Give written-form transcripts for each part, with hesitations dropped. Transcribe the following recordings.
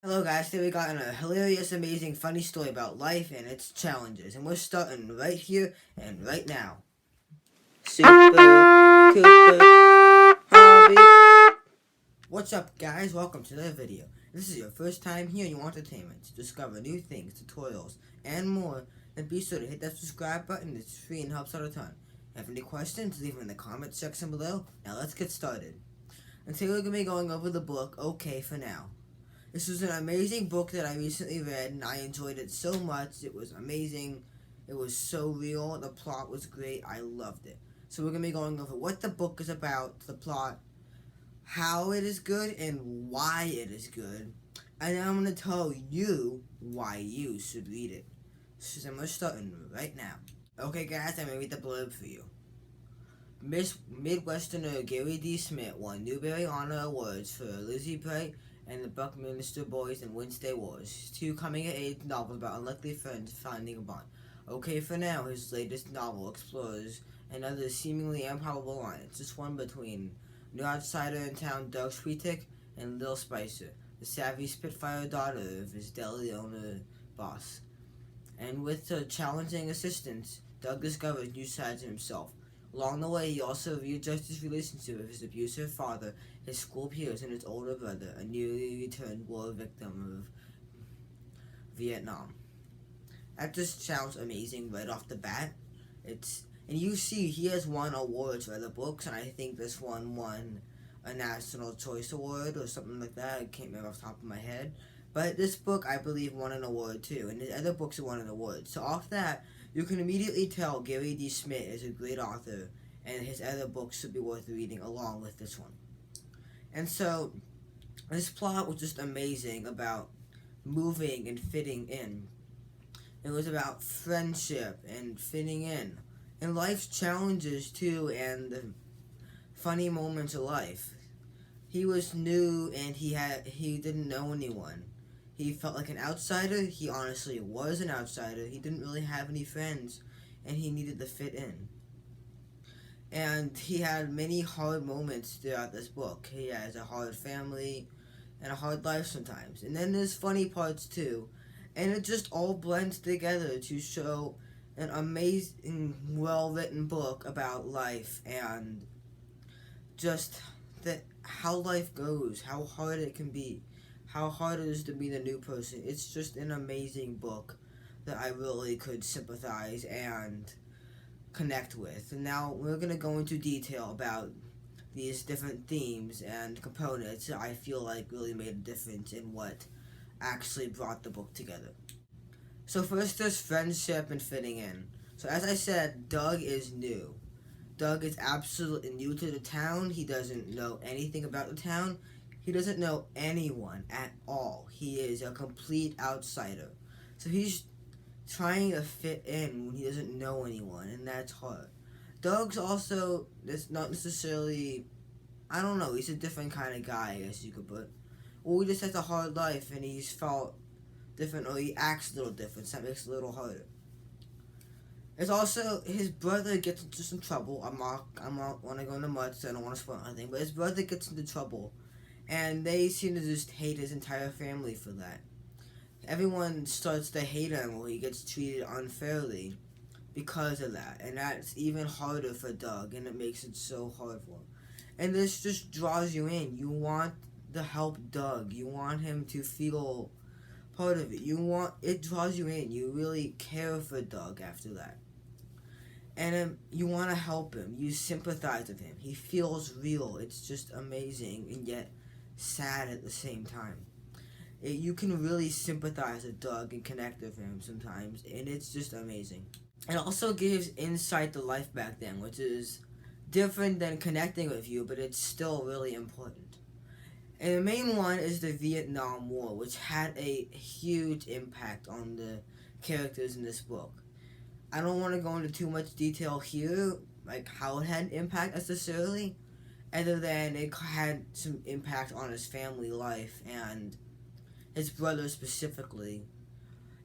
Hello guys, today we got a hilarious, amazing, funny story about life and its challenges, and we're starting right here and right now. Super Cooper Hobby. What's up guys, welcome to the video. If this is your first time here and you want entertainment, to discover new things, tutorials, and more, then be sure to hit that subscribe button. It's free and helps out a ton. If you have any questions, leave them in the comment section below. Now let's get started. And today we're going to be going over the book, Okay for Now. This was an amazing book that I recently read, and I enjoyed it so much. It was amazing. It was so real. The plot was great. I loved it. So we're going to be going over what the book is about, the plot, how it is good, and why it is good. And then I'm going to tell you why you should read it. So we're starting right now. Okay guys, I'm going to read the blurb for you. Midwesterner Gary D Schmidt won Newbery Honor Awards for Lizzie Bright and the Buckminster Boys and Wednesday Wars, two coming-of-age novels about unlikely friends finding a bond. Okay for Now, his latest novel, explores another seemingly improbable alliance, this one between new outsider in town Doug Sweetik and Lil Spicer, the savvy Spitfire daughter of his deli owner boss. And with her challenging assistance, Doug discovers new sides of himself. Along the way, he also readjusts his relationship with his abusive father, his school peers, and his older brother, a newly returned war victim of Vietnam. That just sounds amazing right off the bat. And you see, he has won awards for other books, and I think this one won a National Choice Award or something like that. I can't remember off the top of my head. But this book, I believe, won an award too, and his other books won an award. So off that, you can immediately tell Gary D Schmidt is a great author, and his other books should be worth reading along with this one. And so, this plot was just amazing about moving and fitting in. It was about friendship and fitting in, and life's challenges too, and the funny moments of life. He was new and he didn't know anyone. He felt like an outsider. He honestly was an outsider. He didn't really have any friends, and he needed to fit in. And he had many hard moments throughout this book. He has a hard family and a hard life sometimes. And then there's funny parts too. And it just all blends together to show an amazing, well-written book about life and just how life goes, how hard it can be, how hard it is to be the new person. It's just an amazing book that I really could sympathize and connect with. And now we're going to go into detail about these different themes and components that I feel like really made a difference in what actually brought the book together. So first there's friendship and fitting in. So as I said, Doug is new. Doug is absolutely new to the town. He doesn't know anything about the town. He doesn't know anyone at all. He is a complete outsider. So he's trying to fit in when he doesn't know anyone, and that's hard. Doug's also, that's not necessarily, I don't know, he's a different kind of guy, I guess you could put. Or he just has a hard life, and he's felt different, or he acts a little different, so that makes it a little harder. It's also, his brother gets into some trouble. I'm not want to go into much, so I don't want to spoil anything, but his brother gets into trouble, and they seem to just hate his entire family for that. Everyone starts to hate him or he gets treated unfairly because of that, and that's even harder for Doug, and it makes it so hard for him. And this just draws you in. You want to help Doug. You want him to feel part of it. It draws you in. You really care for Doug after that. And you want to help him. You sympathize with him. He feels real. It's just amazing and yet sad at the same time. You can really sympathize with Doug and connect with him sometimes, and it's just amazing. It also gives insight to life back then, which is different than connecting with you, but it's still really important. And the main one is the Vietnam War, which had a huge impact on the characters in this book. I don't want to go into too much detail here, like how it had an impact necessarily, other than it had some impact on his family life and his brother specifically.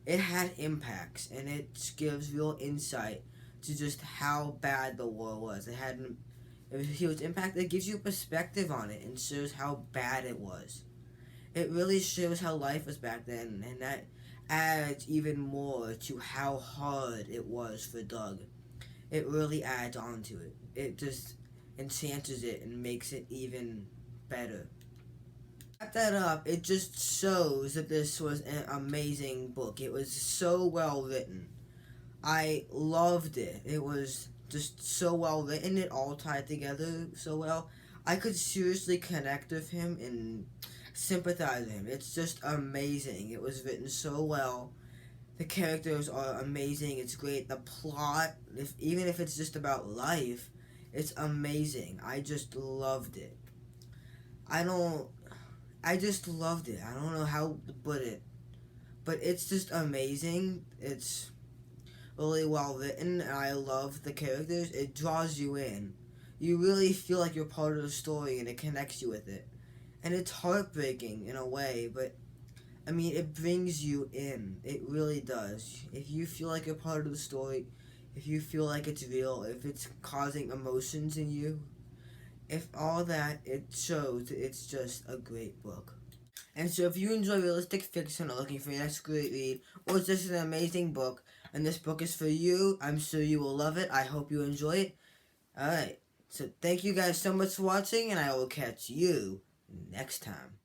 It had impacts, and it gives real insight to just how bad the war was. It had a huge impact. It gives you perspective on it and shows how bad it was. It really shows how life was back then, and that adds even more to how hard it was for Doug. It really adds on to it. It just enhances it and makes it even better. Wrap that up, it just shows that this was an amazing book. It was so well written. I loved it. It was just so well written. It all tied together so well. I could seriously connect with him and sympathize with him. It's just amazing. It was written so well. The characters are amazing. It's great. The plot, even if it's just about life, it's amazing. I just loved it. I just loved it. I don't know how to put it, but it's just amazing. It's really well written, and I love the characters. It draws you in. You really feel like you're part of the story, and it connects you with it. And it's heartbreaking in a way, but I mean, it brings you in. It really does. If you feel like you're part of the story, if you feel like it's real, if it's causing emotions in you, if all that, it shows it's just a great book. And so if you enjoy realistic fiction or looking for your next great read, or it's just an amazing book, and this book is for you, I'm sure you will love it. I hope you enjoy it. Alright, so thank you guys so much for watching, and I will catch you next time.